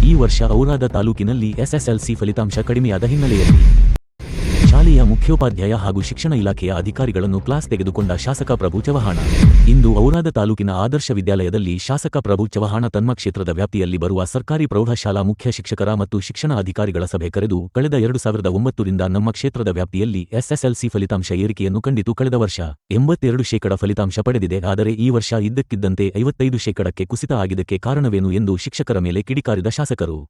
ಈ ವರ್ಷ ಔರಾದ ತಾಲೂಕಿನಲ್ಲಿ ಎಸ್ಎಸ್ಎಲ್ಸಿ ಫಲಿತಾಂಶ ಕಡಿಮೆಯಾದ ಹಿನ್ನೆಲೆಯಲ್ಲಿ ಶಾಲೆಯ ಮುಖ್ಯೋಪಾಧ್ಯಾಯ ಹಾಗೂ ಶಿಕ್ಷಣ ಇಲಾಖೆಯ ಅಧಿಕಾರಿಗಳನ್ನು ಕ್ಲಾಸ್ ತೆಗೆದುಕೊಂಡ ಶಾಸಕ ಪ್ರಭು ಚವ್ಹಾಣ ಇಂದು ಔರಾದ ತಾಲೂಕಿನ ಆದರ್ಶ ವಿದ್ಯಾಲಯದಲ್ಲಿ ಶಾಸಕ ಪ್ರಭು ಚವ್ಹಾಣ ತಮ್ಮ ಕ್ಷೇತ್ರದ ವ್ಯಾಪ್ತಿಯಲ್ಲಿ ಬರುವ ಸರ್ಕಾರಿ ಪ್ರೌಢಶಾಲಾ ಮುಖ್ಯ ಶಿಕ್ಷಕರ ಮತ್ತು ಶಿಕ್ಷಣ ಅಧಿಕಾರಿಗಳ ಸಭೆ ಕರೆದು ಕಳೆದ 2009ರಿಂದ ನಮ್ಮ ಕ್ಷೇತ್ರದ ವ್ಯಾಪ್ತಿಯಲ್ಲಿ ಎಸ್ಎಸ್ಎಲ್ಸಿ ಫಲಿತಾಂಶ ಏರಿಕೆಯನ್ನು ಕಂಡಿತು. ಕಳೆದ ವರ್ಷ 82% ಫಲಿತಾಂಶ ಪಡೆದಿದೆ. ಆದರೆ ಈ ವರ್ಷ ಇದ್ದಕ್ಕಿದ್ದಂತೆ 55%ಕ್ಕೆ ಕುಸಿತ ಆಗಿದ್ದಕ್ಕೆ ಕಾರಣವೇನು ಎಂದು ಶಿಕ್ಷಕರ ಮೇಲೆ ಕಿಡಿಕಾರಿದ ಶಾಸಕರು,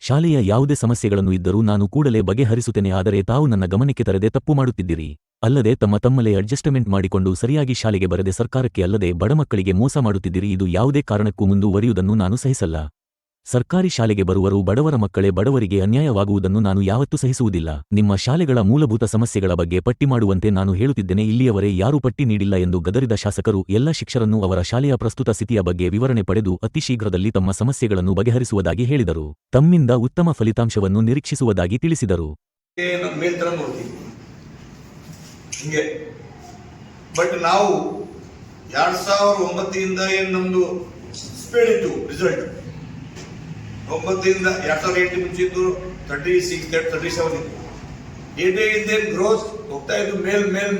ಶಾಲೆಯ ಯಾವುದೇ ಸಮಸ್ಯೆಗಳನ್ನು ಇದ್ದರೂ ನಾನು ಕೂಡಲೇ ಬಗೆಹರಿಸುತ್ತೇನೆ, ಆದರೆ ತಾವು ನನ್ನ ಗಮನಕ್ಕೆ ತರದೆ ತಪ್ಪು ಮಾಡುತ್ತಿದ್ದೀರಿ. ಅಲ್ಲದೆ ತಮ್ಮಲ್ಲೇ ಅಡ್ಜಸ್ಟ್ಮೆಂಟ್ ಮಾಡಿಕೊಂಡು ಸರಿಯಾಗಿ ಶಾಲೆಗೆ ಬರದೆ ಸರ್ಕಾರಕ್ಕೆ ಅಲ್ಲದೆ ಬಡಮಕ್ಕಳಿಗೆ ಮೋಸ ಮಾಡುತ್ತಿದ್ದೀರಿ. ಇದು ಯಾವುದೇ ಕಾರಣಕ್ಕೂ ಮುಂದುವರಿಯುವುದನ್ನು ನಾನು ಸಹಿಸಲ್ಲ. ಸರ್ಕಾರಿ ಶಾಲೆಗೆ ಬರುವರು ಬಡವರ ಮಕ್ಕಳೇ, ಬಡವರಿಗೆ ಅನ್ಯಾಯವಾಗುವುದನ್ನು ನಾನು ಯಾವತ್ತೂ ಸಹಿಸುವುದಿಲ್ಲ. ನಿಮ್ಮ ಶಾಲೆಗಳ ಮೂಲಭೂತ ಸಮಸ್ಯೆಗಳ ಬಗ್ಗೆ ಪಟ್ಟಿ ಮಾಡುವಂತೆ ನಾನು ಹೇಳುತ್ತಿದ್ದೇನೆ. ಇಲ್ಲಿಯವರೇ ಯಾರೂ ಪಟ್ಟಿ ನೀಡಿಲ್ಲ ಎಂದು ಗದರಿದ ಶಾಸಕರು ಎಲ್ಲ ಶಿಕ್ಷಕರನ್ನು ಅವರ ಶಾಲೆಯ ಪ್ರಸ್ತುತ ಸ್ಥಿತಿಯ ಬಗ್ಗೆ ವಿವರಣೆ ಪಡೆದು ಅತಿ ಶೀಘ್ರದಲ್ಲಿ ತಮ್ಮ ಸಮಸ್ಯೆಗಳನ್ನು ಬಗೆಹರಿಸುವುದಾಗಿ ಹೇಳಿದರು. ತಮ್ಮಿಂದ ಉತ್ತಮ ಫಲಿತಾಂಶವನ್ನು ನಿರೀಕ್ಷಿಸುವುದಾಗಿ ತಿಳಿಸಿದರು. ಬಟ್ ನಾವು 2009ರಿಂದ ನಮ್ದು ಸ್ಪೀಡ್ ಇತ್ತು ರಿಸಲ್ಟ್. 9ರಿಂದ 2008 ಮುಂಚಿದ್ದು 36, 37 ಇತ್ತು. 88 ಗ್ರೋತ್ ಹೋಗ್ತಾ ಇದ್ದು ಮೇಲ್ ನಾನು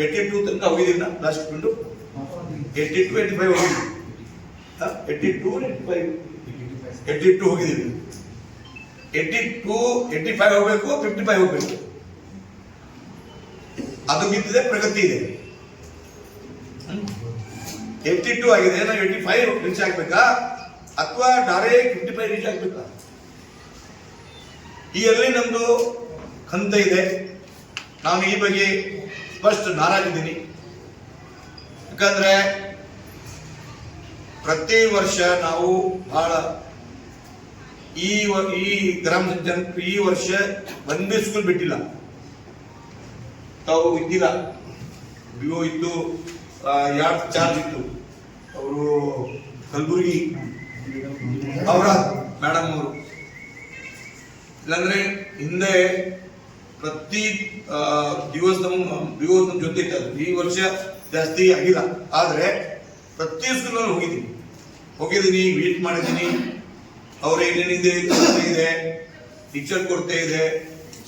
82 ತನಕ ಹೋಗಿದ್ದೀನಿ. ಲಾಸ್ಟ್ ಬಿಂದು 82, 85 ಹೋಗಿದ್ದೀನಿ. 82 ಹೋಗಿದ್ದೀನಿ. 82, 85 ಹೋಗ್ಬೇಕು, 55 ಹೋಗ್ಬೇಕು. ಅದು ಬಿದ್ದಿದೆ, ಪ್ರಗತಿ ಇದೆ. 82 ಆಗಿದೆ, ನಾವು 85 ರೀಚ್ ಆಗ್ಬೇಕಾ ಅಥವಾ ಡೈರೆಕ್ಟ್ 55 ರೀಚ್ ಆಗ್ಬೇಕಾ? ಈ ಎಲ್ಲಿ ನಮ್ದು ಹಂತ ಇದೆ. ನಾನು ಈ ಬಗ್ಗೆ ಫಸ್ಟ್ ನಾರಾಜಿದ್ದೀನಿ. ಯಾಕಂದ್ರೆ ಪ್ರತಿ ವರ್ಷ ನಾವು ಬಹಳ ಈ ಗ್ರಾಮ ಪಂಚಾಯತ್ ಈ ವರ್ಷ ಒಂದೇ ಸ್ಕೂಲ್ ಬಿಟ್ಟಿಲ್ಲ. ತಾವು ಇದ್ದಿಲ್ಲ, ವಿವೋ ಇತ್ತು, ಯಾರ್ಡ್ ಚಾರ್ಜ್ ಇತ್ತು, ಅವರು ಕಲಬುರ್ಗಿ ಅವರ ಮೇಡಮ್ ಅವರು. ಇಲ್ಲಾಂದ್ರೆ ಹಿಂದೆ ಪ್ರತಿ ದಿವಸ ನಮ್ಮ ಜೊತೆ ಇತ್ತು. ಈ ವರ್ಷ ಜಾಸ್ತಿ ಆಗಿಲ್ಲ, ಆದ್ರೆ ಪ್ರತಿ ಸ್ಕೂಲಲ್ಲಿ ಹೋಗಿದ್ದೀನಿ, ಮೀಟ್ ಮಾಡಿದ್ದೀನಿ. ಅವ್ರ ಏನೇನಿದೆ ಇದೆ, ಟೀಚರ್ ಕೊರತೆ ಇದೆ,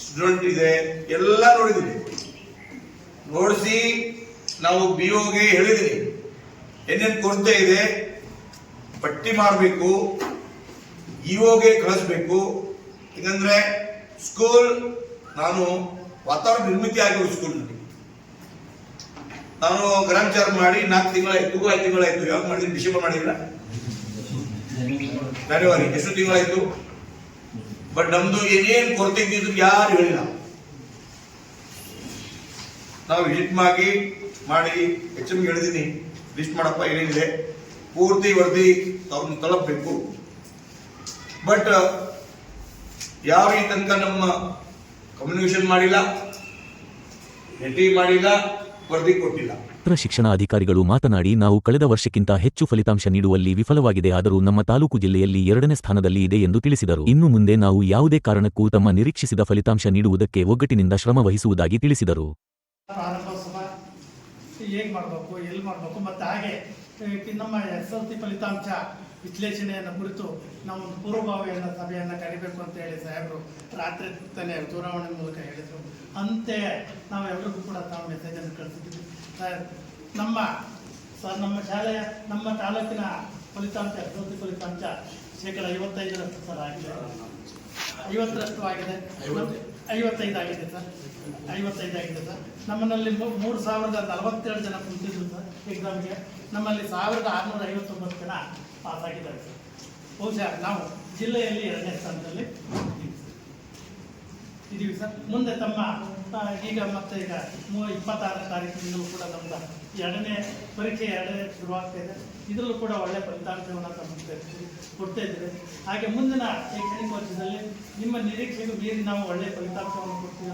ಸ್ಟೂಡೆಂಟ್ ಇದೆ, ಎಲ್ಲ ನೋಡಿದ್ದೀನಿ. ನೋಡಿಸಿ ನಾವು ಬಿಒಗೆ ಹೇಳಿದ್ದೀನಿ ಏನೇನು ಕೊರತೆ ಇದೆ ಪಟ್ಟಿ ಮಾಡಬೇಕು, ಇಒಗೆ ಕಳಿಸ್ಬೇಕು. ಯಾಕಂದ್ರೆ ಸ್ಕೂಲ್ ನಾನು ವಾತಾವರಣ ನಿರ್ಮಿತಿ ಆಗಿರೋ ಸ್ಕೂಲ್ನಲ್ಲಿ ನಾನು ಗ್ರಾಮಚಾರ ಮಾಡಿ 4 ತಿಂಗಳಾಯ್ತು, 5 ತಿಂಗಳಾಯ್ತು. ಯಾವಾಗ ಮಾಡಿದ್ದೀನಿ? ಡಿಸೆಂಬರ್ ಮಾಡಿಲ್ಲ, ಜನವರಿ. ಎಷ್ಟು ತಿಂಗಳಾಯ್ತು? ಬಟ್ ನಮ್ದು ಏನೇನು ಕೊರತೆ ಇದ್ದಿದ್ರು ಯಾರು ಹೇಳಿಲ್ಲ. ನಾವು ವಿಸಿಟ್ ಮಾಡಿ HM ಹೇಳಿದೀನಿ, ಲಿಸ್ಟ್ ಮಾಡಪ್ಪ ಏನೇನಿದೆ, ಪೂರ್ತಿ ವರದಿ ಅವ್ರನ್ನ ತಲುಪಬೇಕು. ಬಟ್ ಯಾವ ಈ ತನಕ ನಮ್ಮ ಕಮ್ಯುನಿಕೇಶನ್ ಮಾಡಿಲ್ಲ, ಭೇಟಿ ಮಾಡಿಲ್ಲ, ವರದಿ ಕೊಟ್ಟಿಲ್ಲ. ಶಿಕ್ಷಣ ಅಧಿಕಾರಿಗಳು ಮಾತನಾಡಿ, ನಾವು ಕಳೆದ ವರ್ಷಕ್ಕಿಂತ ಹೆಚ್ಚು ಫಲಿತಾಂಶ ನೀಡುವಲ್ಲಿ ವಿಫಲವಾಗಿದೆ, ಆದರೂ ನಮ್ಮ ತಾಲೂಕು ಜಿಲ್ಲೆಯಲ್ಲಿ 2ನೇ ಸ್ಥಾನದಲ್ಲಿ ಇದೆ ಎಂದು ತಿಳಿಸಿದರು. ಇನ್ನು ಮುಂದೆ ನಾವು ಯಾವುದೇ ಕಾರಣಕ್ಕೂ ತಮ್ಮ ನಿರೀಕ್ಷಿಸಿದ ಫಲಿತಾಂಶ ನೀಡುವುದಕ್ಕೆ ಒಗ್ಗಟ್ಟಿನಿಂದ ಶ್ರಮ ವಹಿಸುವುದಾಗಿ ತಿಳಿಸಿದರು. ಹೇಗೆ ಮಾಡಬೇಕು, ಎಲ್ಲಿ ಮಾಡಬೇಕು, ಮತ್ತು ಹಾಗೆ ನಮ್ಮ SSLC ಫಲಿತಾಂಶ ವಿಶ್ಲೇಷಣೆಯನ್ನು ಕುರಿತು ನಾವು ಒಂದು ಪೂರ್ವಭಾವಿಯನ್ನು ಸಭೆಯನ್ನು ಕರಿಬೇಕು ಅಂತ ಹೇಳಿ ಸಾಹೇಬರು ರಾತ್ರಿ ತಾನೇ ದೂರವಾಣಿ ಮೂಲಕ ಹೇಳಿದರು. ಅಂತೆಯೇ ನಾವು ಎಲ್ಲರಿಗೂ ಕೂಡ ತಾವು ಮೆಸೇಜನ್ನು ಕಳಿಸಿದ್ದೀವಿ. ನಮ್ಮ ಶಾಲೆಯ ನಮ್ಮ ತಾಲೂಕಿನ ಫಲಿತಾಂಶ SSLC ಫಲಿತಾಂಶ 55% ಸರ್ ಆಗಿದೆ. 50% ಆಗಿದೆ. 55 ಆಗಿದೆ ಸರ್. 55 ಆಗಿದೆ ಸರ್. ನಮ್ಮಲ್ಲಿ 3047 ಜನ ಕುಂತಿದ್ರು ಸರ್ ಎಕ್ಸಾಮ್ಗೆ. ನಮ್ಮಲ್ಲಿ 1659 ಜನ ಪಾಸ್ ಆಗಿದ್ದಾರೆ ಸರ್. ಬಹುಶಃ ನಾವು ಜಿಲ್ಲೆಯಲ್ಲಿ 2ನೇ ಸ್ಥಾನದಲ್ಲಿ ಇದ್ದೀವಿ ಸರ್. ಮುಂದೆ ತಮ್ಮ ಈಗ 26ನೇ ತಾರೀಕಿನಿಂದಲೂ ಕೂಡ ನಮ್ದು 2ನೇ ಪರೀಕ್ಷೆ ಶುರುವಾಗ್ತಾ ಇದೆ. ಇದರಲ್ಲೂ ಕೂಡ ಒಳ್ಳೆ ಫಲಿತಾಂಶವನ್ನು ತಮ್ಮ ಕೊಡ್ತಾ ಇದ್ದೀವಿ. ಹಾಗೆ ಮುಂದಿನ ಶೈಕ್ಷಣಿಕ ವರ್ಷದಲ್ಲಿ ನಿಮ್ಮ ನಿರೀಕ್ಷೆಗೂ ಮೀರಿ ನಾವು ಒಳ್ಳೆಯ ಫಲಿತಾಂಶವನ್ನು ಕೊಡ್ತೀವಿ.